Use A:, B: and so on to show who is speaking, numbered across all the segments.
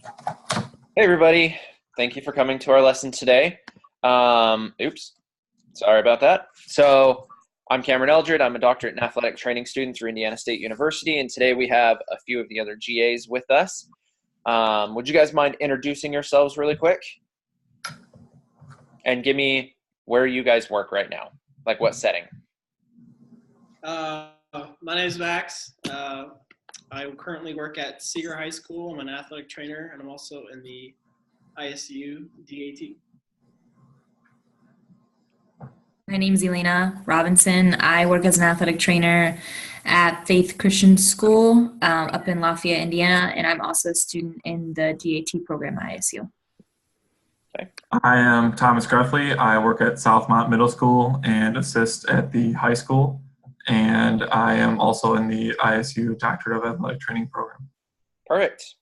A: Hey everybody, thank you for coming to our lesson today. Oops, sorry about that. So I'm Cameron Eldred. I'm a doctorate in athletic training student through Indiana State University, and today we have a few of the other GAs with us. Would you guys mind introducing yourselves really quick? And give me where you guys work right now, like what setting?
B: My name is Max. I currently work at Seeger High School. I'm an athletic trainer, and I'm also in the ISU DAT.
C: My name's Elena Robinson. I work as an athletic trainer at Faith Christian School up in Lafayette, Indiana, and I'm also a student in the DAT program at ISU.
A: Okay.
D: I am Thomas Gruffley. I work at Southmont Middle School and assist at the high school. And I am also in the ISU Doctorate of Athletic Training program.
A: Perfect.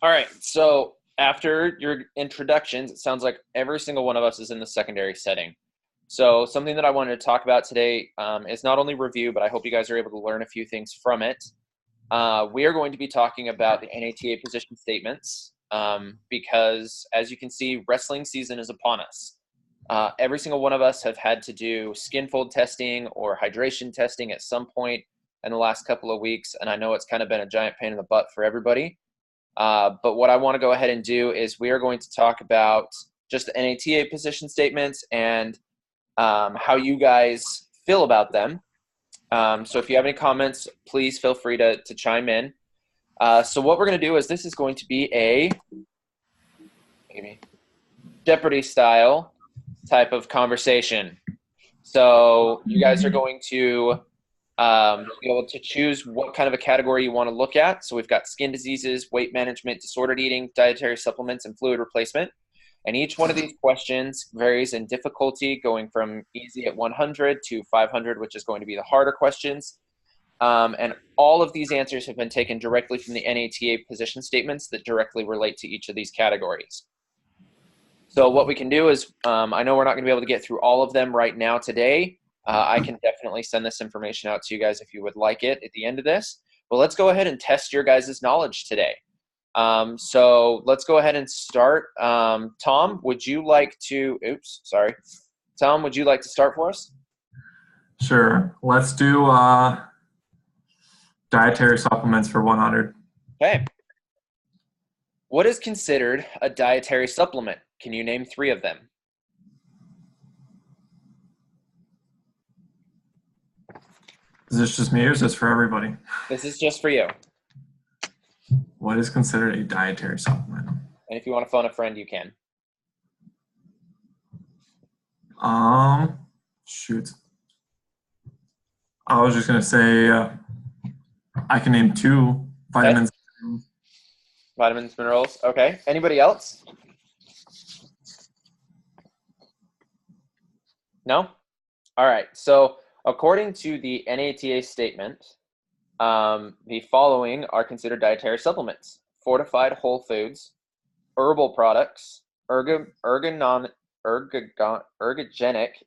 A: All right, so after your introductions, it sounds like every single one of us is in the secondary setting. So something that I wanted to talk about today is not only review, but I hope you guys are able to learn a few things from it. We are going to be talking about the NATA position statements because, as you can see, wrestling season is upon us. Every single one of us have had to do skin fold testing or hydration testing at some point in the last couple of weeks, and I know it's kind of been a giant pain in the butt for everybody. But what I want to go ahead and do is we are going to talk about just the NATA position statements and how you guys feel about them. So if you have any comments, please feel free to chime in. So what we're going to do is this is going to be a Jeopardy style type of conversation. So you guys are going to be able to choose what kind of a category you want to look at. So we've got skin diseases, weight management, disordered eating, dietary supplements, and fluid replacement. And each one of these questions varies in difficulty, going from easy at 100 to 500, which is going to be the harder questions. And all of these answers have been taken directly from the NATA position statements that directly relate to each of these categories. So what we can do is, I know we're not going to be able to get through all of them right now today. I can definitely send this information out to you guys if you would like it at the end of this. But let's go ahead and test your guys' knowledge today. So let's go ahead and start. Tom, would you like to, Tom, would you like to start for us?
D: Sure. Let's do dietary supplements for 100.
A: Okay. What is considered a dietary supplement? Can you name 3 of them?
D: Is this just me or is this for everybody?
A: This is just for you.
D: What is considered a dietary supplement?
A: And if you want to phone a friend, you can.
D: Shoot. I was just going to say I can name 2 vitamins.
A: Okay. Vitamins, minerals. Okay. Anybody else? No? All right. So according to the NATA statement, the following are considered dietary supplements: fortified whole foods, herbal products, ergogenic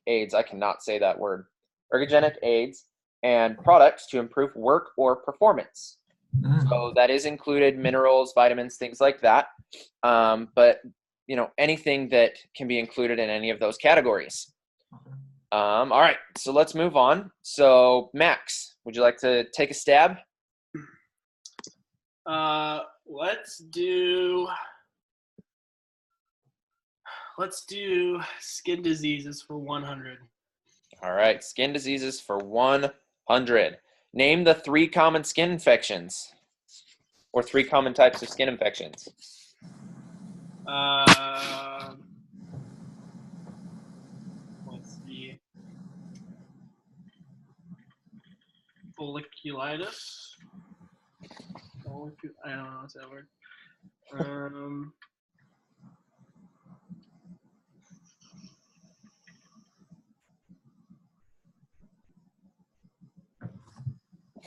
A: aids. I cannot say that word. Ergogenic aids and products to improve work or performance. So that is included minerals, vitamins, things like that. But anything that can be included in any of those categories. All right, so let's move on. So Max, would you like to take a stab?
B: Let's do skin diseases for 100.
A: All right, skin diseases for 100. Name the 3 common skin infections or 3 common types of skin infections.
B: Let's see. Folliculitis. I don't know what's that word.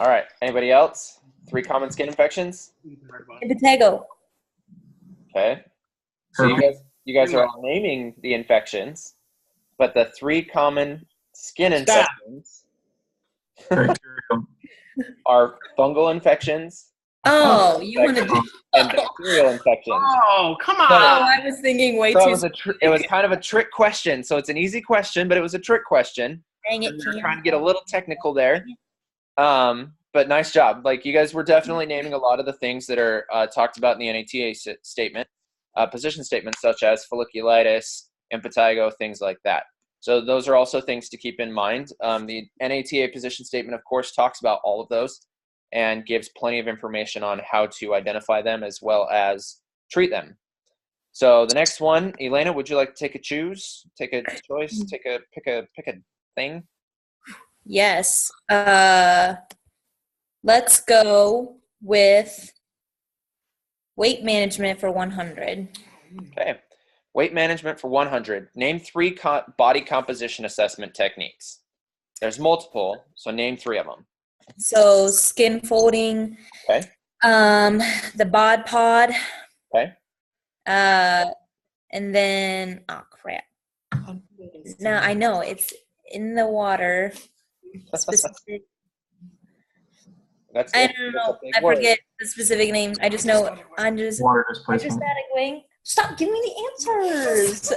A: All right, anybody else? 3 common skin infections?
C: Potato.
A: Okay. So you guys are all naming the infections, but the 3 common skin infections are fungal infections,
C: Oh, you want to do?
A: and bacterial infections.
B: Oh, come
C: Oh,
B: on.
C: I was thinking way
A: So
C: too.
A: it was kind of a trick question. So it's an easy question, but it was a trick question.
C: Dang it,
A: We're trying to get a little technical there. But nice job. Like, you guys were definitely naming a lot of the things that are talked about in the NATA statement, position statements such as folliculitis, impetigo, things like that. So those are also things to keep in mind. The NATA position statement, of course, talks about all of those and gives plenty of information on how to identify them as well as treat them. So the next one, Elena, would you like to take a choice, pick a thing?
C: Yes. Let's go with weight management for 100.
A: Okay. Weight management for 100. Name 3 body composition assessment techniques. There's multiple, so name 3 of them.
C: So skin folding.
A: Okay.
C: The bod pod.
A: Okay.
C: And then, oh crap. No, I know it's in the water. Specific. I don't know. I forget the specific names. I just know
D: Water displacement.
C: hydrostatic wing. Stop giving me the answers.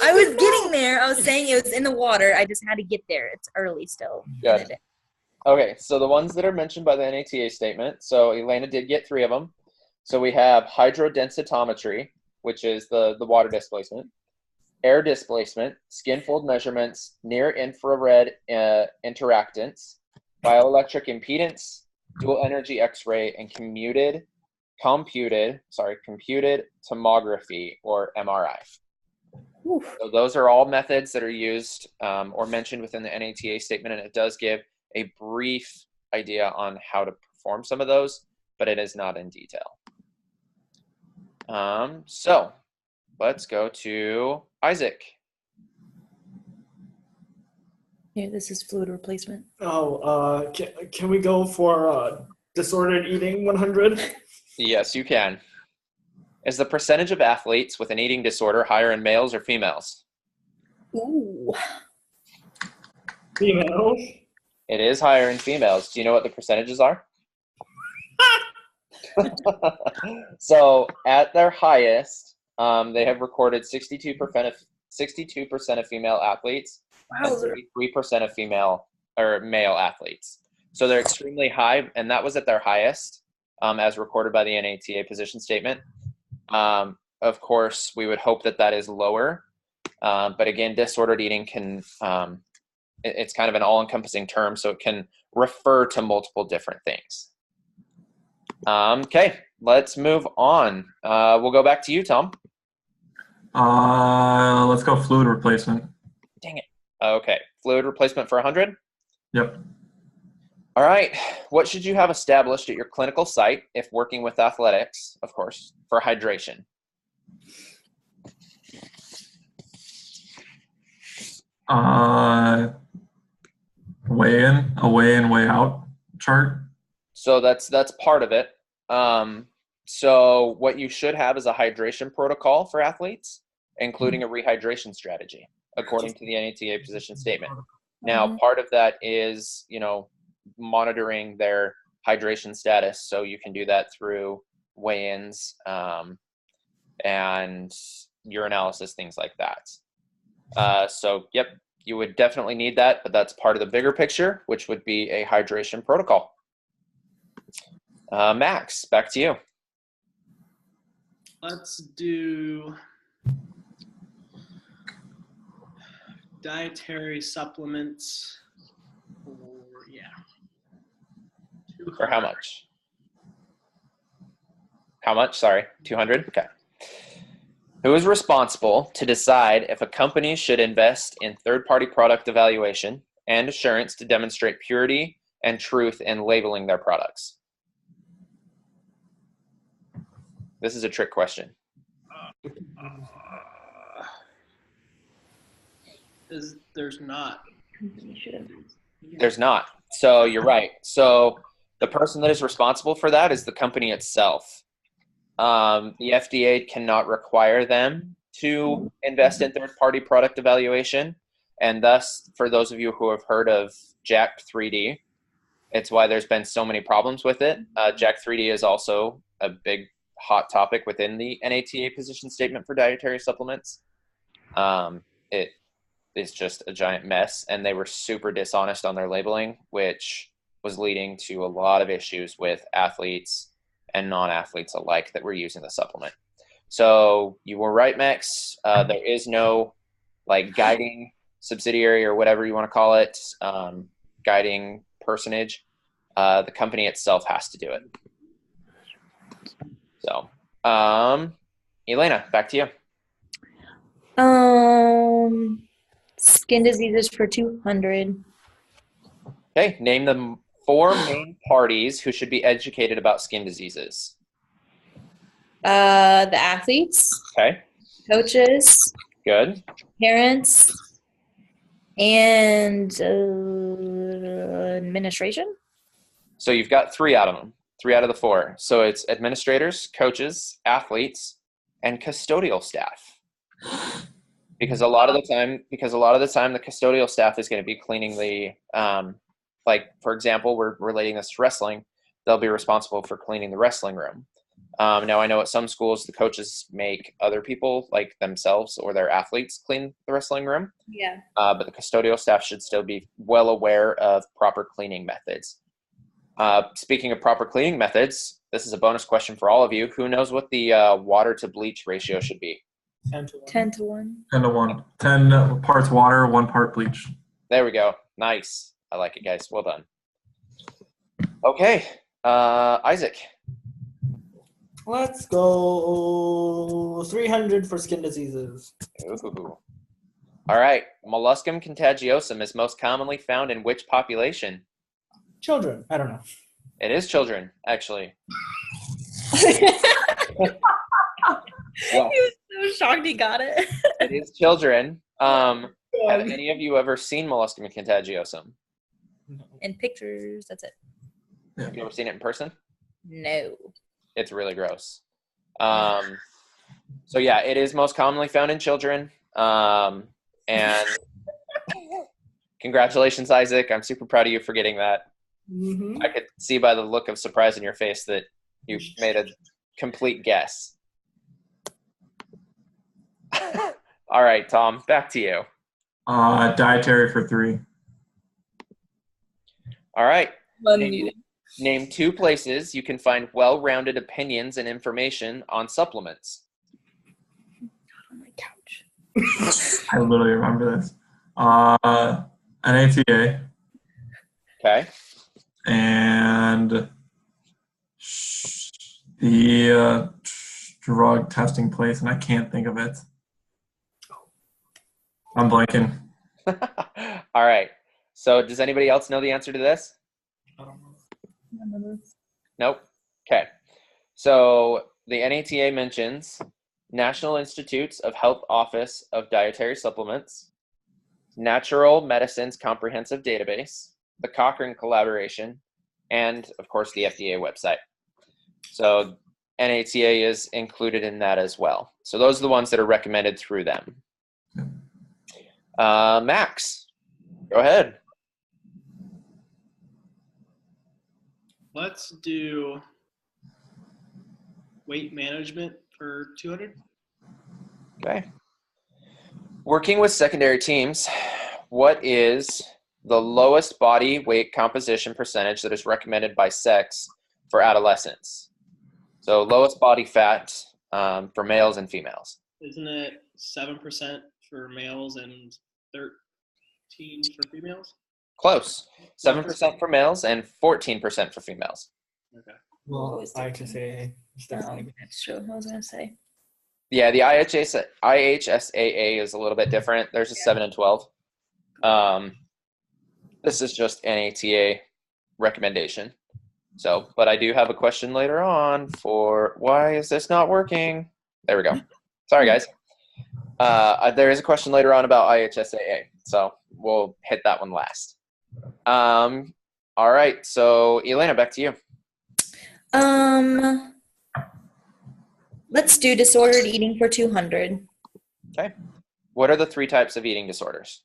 C: I was getting there. I was saying it was in the water. I just had to get there. It's early still.
A: Good. Okay, so the ones that are mentioned by the NATA statement, so Elena did get 3 of them. So we have hydrodensitometry, which is the water displacement, air displacement, skin fold measurements, near infrared interactants, bioelectric impedance, dual energy X-ray, and computed tomography, or MRI.
C: Oof.
A: So those are all methods that are used or mentioned within the NATA statement, and it does give a brief idea on how to perform some of those, but it is not in detail. So let's go to Isaac.
C: Here, this is fluid replacement.
E: Oh, can we go for disordered eating 100?
A: Yes, you can. Is the percentage of athletes with an eating disorder higher in males or females?
C: Ooh.
E: Females.
A: It is higher in females. Do you know what the percentages are? So at their highest, they have recorded 62% of female athletes and 33% of female or male athletes. So they're extremely high, and that was at their highest, as recorded by the NATA position statement. Of course, we would hope that that is lower, but again, disordered eating can, it's kind of an all-encompassing term, so it can refer to multiple different things. Okay, let's move on. We'll go back to you, Tom.
D: Let's go fluid replacement.
A: Dang it. Okay, fluid replacement for 100?
D: Yep.
A: All right, what should you have established at your clinical site, if working with athletics, of course, for hydration?
D: Weigh in, a weigh in, weigh out chart.
A: So that's part of it. So what you should have is a hydration protocol for athletes, including a rehydration strategy, according to the NATA position statement. Now, part of that is, monitoring their hydration status. So you can do that through weigh-ins and urinalysis, things like that. So, yep, you would definitely need that, but that's part of the bigger picture, which would be a hydration protocol. Max, back to you.
B: Let's do dietary supplements.
A: For how much? How much? Sorry, 200? Okay. Who is responsible to decide if a company should invest in third-party product evaluation and assurance to demonstrate purity and truth in labeling their products? This is a trick question.
B: There's not.
A: There's not. So you're right. So the person that is responsible for that is the company itself. The FDA cannot require them to invest in third-party product evaluation. And thus, for those of you who have heard of Jacked 3D, It's why there's been so many problems with it. Jack 3D is also a big hot topic within the NATA position statement for dietary supplements. It is just a giant mess, and they were super dishonest on their labeling, which was leading to a lot of issues with athletes and non-athletes alike that were using the supplement. So you were right, Max. There is no like guiding subsidiary or whatever you want to call it, guiding personage. The company itself has to do it. So, Elena, back to you.
C: Skin diseases for 200.
A: Okay, name the 4 main parties who should be educated about skin diseases.
C: The athletes,
A: Okay,
C: coaches,
A: good.
C: parents, and administration.
A: So you've got 3 out of them, 3 out of the 4. So it's administrators, coaches, athletes, and custodial staff. Because a lot of the time, the custodial staff is going to be cleaning the, like, for example, we're relating this to wrestling. They'll be responsible for cleaning the wrestling room. Now, I know at some schools, the coaches make other people, like themselves or their athletes, clean the wrestling room.
C: Yeah.
A: But the custodial staff should still be well aware of proper cleaning methods. Speaking of proper cleaning methods, this is a bonus question for all of you. Who knows what the water to bleach ratio should be?
E: 10 to 1.
C: 10 to 1.
D: 10 to 1. 10 parts water, 1 part bleach.
A: There we go. Nice. I like it, guys. Well done. Okay. Isaac.
E: Let's go 300 for skin diseases.
A: Ooh. All right. Molluscum contagiosum is most commonly found in which population?
E: Children. I don't know.
A: It is children, actually.
C: He was so shocked he got it.
A: It is children. Have any of you ever seen Molluscum contagiosum?
C: In pictures, that's it.
A: Have you ever seen it in person?
C: No.
A: It's really gross. So yeah, it is most commonly found in children. And congratulations, Isaac. I'm super proud of you for getting that.
E: Mm-hmm.
A: I could see by the look of surprise in your face that you made a complete guess. All right, Tom, back to you.
D: Dietary for 3.
A: All right. Name 2 places you can find well-rounded opinions and information on supplements.
C: On my couch.
D: I literally remember this. NATA
A: Okay.
D: and the drug testing place, and I can't think of it. I'm blanking.
A: All right. So does anybody else know the answer to this?
E: I don't know.
A: Nope. Okay. So the NATA mentions National Institutes of Health Office of Dietary Supplements, Natural Medicines Comprehensive Database, the Cochrane Collaboration, and, of course, the FDA website. So NATA is included in that as well. So those are the ones that are recommended through them. Max, go ahead.
B: Let's do weight management for 200.
A: Okay. Working with secondary teams, what is the lowest body weight composition percentage that is recommended by sex for adolescents? So lowest body fat for males and females.
B: Isn't it 7% for males and 13 for females?
A: Close. 7% for males and 14% for females.
B: Okay.
E: Well, I can say
C: That's true. I was going to say.
A: Yeah, the IHSAA is a little bit different. There's a 7 and 12. This is just NATA recommendation. So, but I do have a question later on for why is this not working? There we go. Sorry, guys. There is a question later on about IHSAA, so we'll hit that one last. All right, so Elena, back to you.
C: Let's do disordered eating for 200.
A: Okay. What are the 3 types of eating disorders?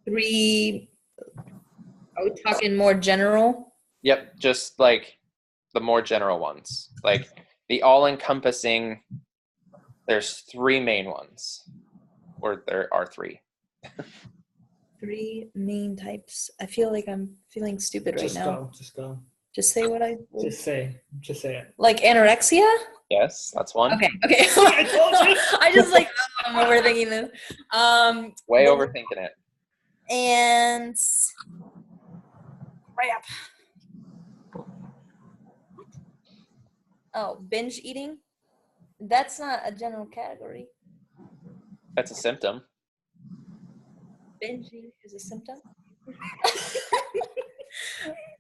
C: 3 Are we talking more general?
A: Yep, just like the more general ones. Like the all-encompassing, there's 3 main ones. Or there are 3.
C: 3 main types. I feel like I'm feeling stupid right now.
E: Just go.
C: Just say what I.
E: Just say it.
C: Like anorexia?
A: Yes, that's one.
C: Okay.
E: I told you.
C: I just like I'm overthinking this.
A: Way overthinking it.
C: And crap. Oh, binge eating? That's not a general category.
A: That's a symptom.
C: Binge eating is a symptom?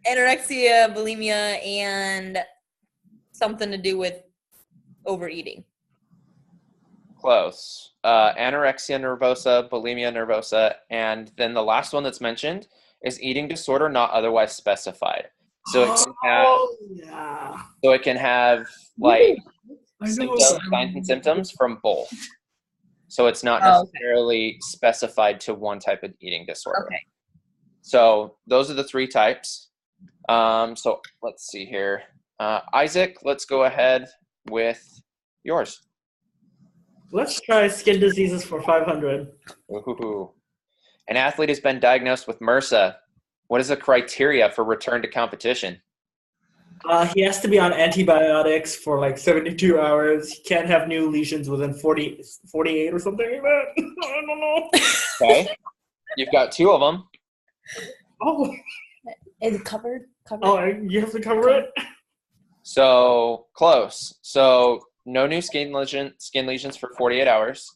C: Anorexia, bulimia, and something to do with overeating.
A: Close. Anorexia nervosa, bulimia nervosa, and then the last one that's mentioned is eating disorder not otherwise specified. So it can have like symptoms, signs and symptoms from both. So it's not necessarily specified to one type of eating disorder.
C: Okay.
A: So those are the 3 types. So let's see here. Isaac, let's go ahead with yours.
E: Let's try skin diseases for 500.
A: Ooh. An athlete has been diagnosed with MRSA. What is the criteria for return to competition?
E: He has to be on antibiotics for like 72 hours. He can't have new lesions within 48 or something like that. I don't know.
A: Okay. You've got 2 of them.
E: Oh.
C: Is it covered?
E: Oh, you have to cover it?
A: So close. So no new skin lesions for 48 hours.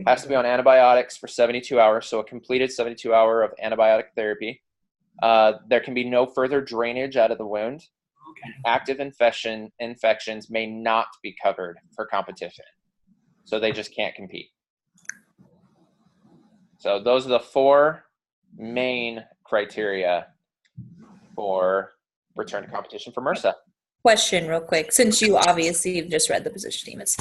A: Has to be on antibiotics for 72 hours. So a completed 72-hour of antibiotic therapy. There can be no further drainage out of the wound.
E: Okay.
A: Active infections may not be covered for competition. So they just can't compete. So those are the 4 main criteria for return to competition for MRSA.
C: Question real quick, since you obviously have just read the position statements.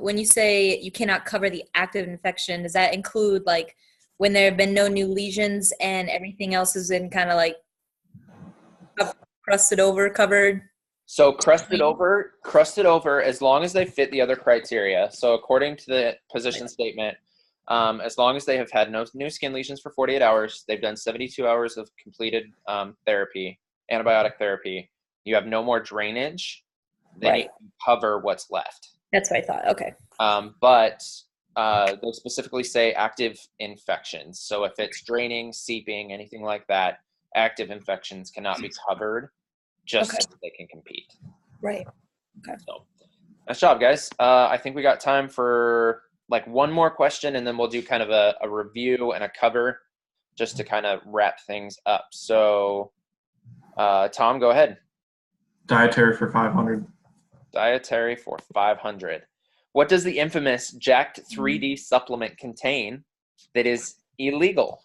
C: When you say you cannot cover the active infection, does that include like when there have been no new lesions and everything else is in kind of like crusted over, covered?
A: So crusted over, as long as they fit the other criteria. So according to the position statement, as long as they have had no new skin lesions for 48 hours, they've done 72 hours of completed therapy, antibiotic therapy, you have no more drainage, then you can cover what's left.
C: That's what I thought. Okay.
A: But they specifically say active infections. So if it's draining, seeping, anything like that, active infections cannot be covered just so they can compete.
C: Right. Okay.
A: So nice job, guys. I think we got time for like one more question, and then we'll do kind of a review and a cover just to kind of wrap things up. So Tom, go ahead.
D: Dietary for 500.
A: Dietary for 500. What does the infamous Jacked 3D supplement contain that is illegal?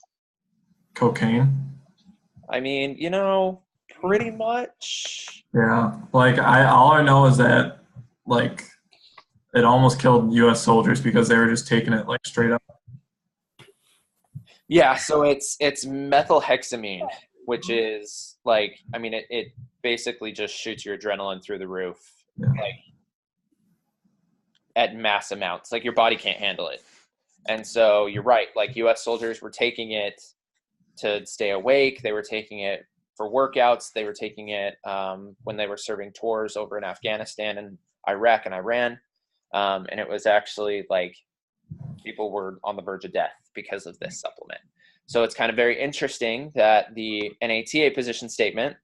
D: Cocaine.
A: I mean, pretty much.
D: Yeah, like all I know is that like it almost killed U.S. soldiers because they were just taking it like straight up.
A: Yeah, so it's methylhexamine, which is like, I mean, it basically just shoots your adrenaline through the roof, like at mass amounts. Like your body can't handle it. And so you're right, like U.S. soldiers were taking it to stay awake. They were taking it for workouts. They were taking it when they were serving tours over in Afghanistan and Iraq and Iran. And it was actually like people were on the verge of death because of this supplement. So it's kind of very interesting that the NATA position statement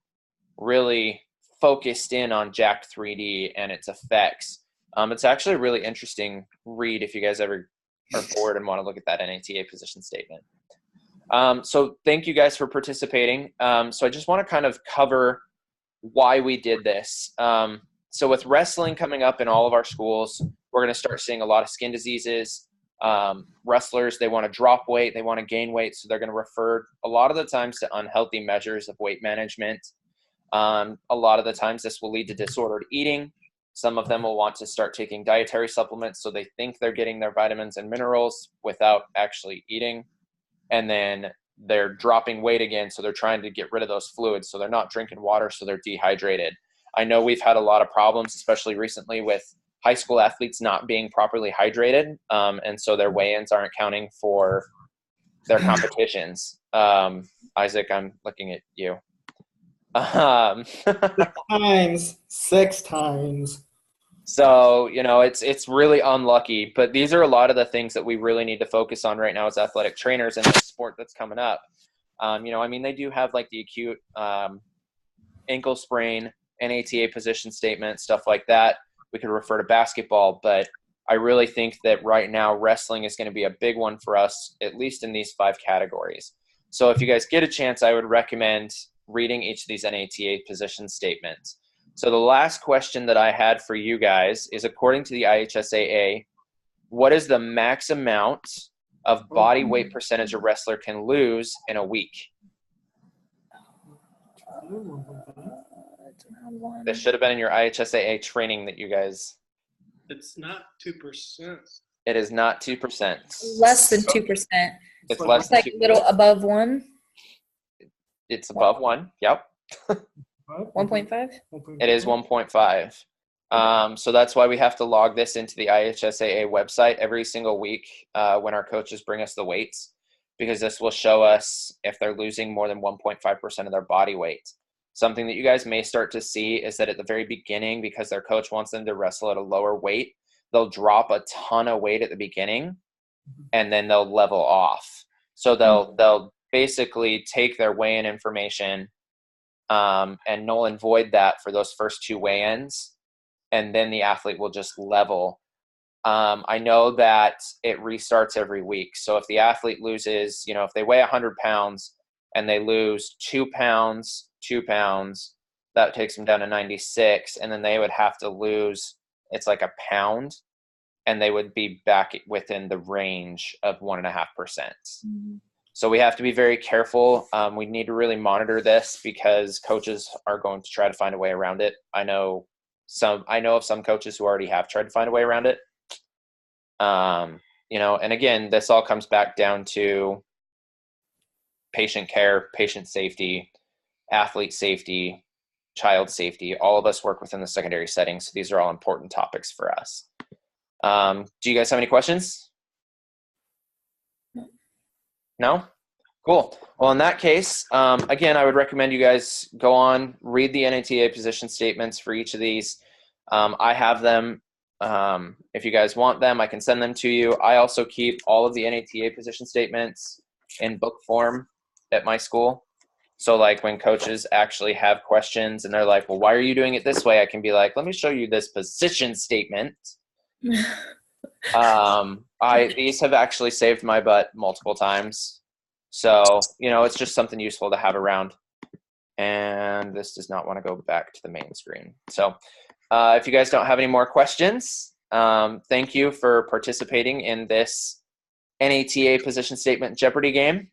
A: really focused in on Jacked 3D and its effects. It's actually a really interesting read if you guys ever are bored and want to look at that NATA position statement. So thank you guys for participating. So I just want to kind of cover why we did this. So with wrestling coming up in all of our schools, we're going to start seeing a lot of skin diseases. Wrestlers, they want to drop weight, they want to gain weight, so they're going to refer a lot of the times to unhealthy measures of weight management. A lot of the times this will lead to disordered eating. Some of them will want to start taking dietary supplements so they think they're getting their vitamins and minerals without actually eating. And then they're dropping weight again, so they're trying to get rid of those fluids, so they're not drinking water, so they're dehydrated. I know we've had a lot of problems, especially recently, with high school athletes not being properly hydrated, and so their weigh-ins aren't counting for their competitions. Isaac, I'm looking at you.
E: 6 times.
A: So, it's really unlucky, but these are a lot of the things that we really need to focus on right now as athletic trainers in the sport that's coming up. They do have like the acute ankle sprain, NATA position statement, stuff like that. We could refer to basketball, but I really think that right now wrestling is going to be a big one for us, at least in these 5 categories. So if you guys get a chance, I would recommend reading each of these NATA position statements. So the last question that I had for you guys is, according to the IHSAA, what is the max amount of body weight percentage a wrestler can lose in a week? This should have been in your IHSAA training that you guys...
B: It's not 2%.
A: It is not 2%.
C: Less than 2%.
A: It's less
C: It's
A: than
C: like
A: 2%.
C: a little above 1.
A: It's above 1. Yep.
C: 1.5.
A: It is 1.5. So that's why we have to log this into the IHSAA website every single week when our coaches bring us the weights, because this will show us if they're losing more than 1.5% of their body weight. Something that you guys may start to see is that at the very beginning, because their coach wants them to wrestle at a lower weight, they'll drop a ton of weight at the beginning and then they'll level off. So they'll basically take their weigh-in information and null and void that for those first 2 weigh-ins, and then the athlete will just level. I know that it restarts every week. So if the athlete loses, if they weigh 100 pounds and they lose 2 pounds, 2 pounds, that takes them down to 96, and then they would have to lose, it's like a pound, and they would be back within the range of 1.5%. Mm-hmm. So we have to be very careful. We need to really monitor this, because coaches are going to try to find a way around it. I know of some coaches who already have tried to find a way around it. And again, this all comes back down to patient care, patient safety, athlete safety, child safety. All of us work within the secondary setting, so these are all important topics for us. Do you guys have any questions? No? Cool. Well, in that case, again, I would recommend you guys go on, read the NATA position statements for each of these. I have them. If you guys want them, I can send them to you. I also keep all of the NATA position statements in book form at my school. So like when coaches actually have questions and they're like, well, why are you doing it this way? I can be like, let me show you this position statement. These have actually saved my butt multiple times. So, it's just something useful to have around. And this does not want to go back to the main screen. So if you guys don't have any more questions, thank you for participating in this NATA position statement Jeopardy game.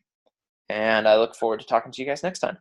A: And I look forward to talking to you guys next time.